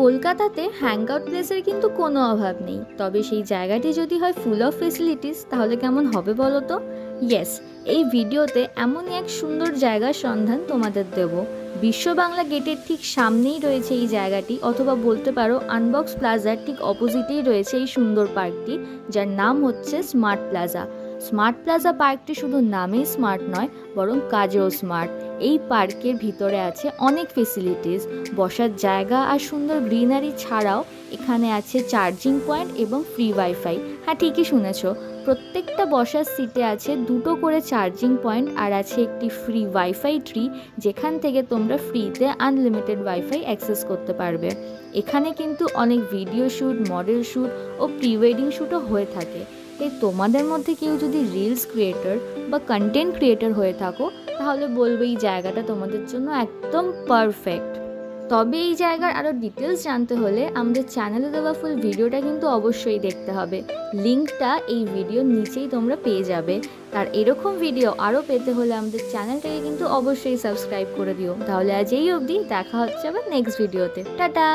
কলকাতাতে হ্যাংআউট প্লেসের কিন্তু কোনো অভাব নেই, তবে সেই জায়গাটি যদি হয় ফুল অফ ফেসিলিটিস তাহলে কেমন হবে বলো তো? ইয়েস, এই ভিডিওতে এমনই এক সুন্দর জায়গার সন্ধান তোমাদের দেব। বিশ্ব বাংলা গেটের ঠিক সামনেই রয়েছে এই জায়গাটি, অথবা বলতে পারো আনবক্স প্লাজার ঠিক অপোজিটেই রয়েছে এই সুন্দর পার্কটি, যার নাম হচ্ছে স্মার্ট প্লাজা। স্মার্ট প্লাজা পার্কটি শুধু নামেই স্মার্ট নয়, বরং কাজেও স্মার্ট। এই পার্কের ভিতরে আছে অনেক ফেসিলিটিস, বসার জায়গা আর সুন্দর গ্রিনারি ছাড়াও এখানে আছে চার্জিং পয়েন্ট এবং ফ্রি ওয়াইফাই। হ্যাঁ, ঠিকই শুনেছো, প্রত্যেকটা বসার সিটে আছে দুটো করে চার্জিং পয়েন্ট আর আছে একটি ফ্রি ওয়াইফাই ট্রি, যেখান থেকে তোমরা ফ্রিতে আনলিমিটেড ওয়াইফাই অ্যাক্সেস করতে পারবে। এখানে কিন্তু অনেক ভিডিও শ্যুট, মডেল শ্যুট ও প্রি ওয়েডিং শ্যুটও হয়ে থাকে। তাই তোমাদের মধ্যে কেউ যদি রিলস ক্রিয়েটর বা কন্টেন্ট ক্রিয়েটর হয়ে থাকো তাহলে বলবো এই জায়গাটা তোমাদের জন্য একদম পারফেক্ট। তবে এই জায়গার আরও ডিটেলস জানতে হলে আমাদের চ্যানেলে দেওয়া ফুল ভিডিওটা কিন্তু অবশ্যই দেখতে হবে। লিঙ্কটা এই ভিডিওর নিচেই তোমরা পেয়ে যাবে। আর এরকম ভিডিও আরও পেতে হলে আমাদের চ্যানেলটাকে কিন্তু অবশ্যই সাবস্ক্রাইব করে দিও। তাহলে আজ এই অবধি, দেখা হচ্ছে আবার নেক্সট ভিডিওতে। টাটা।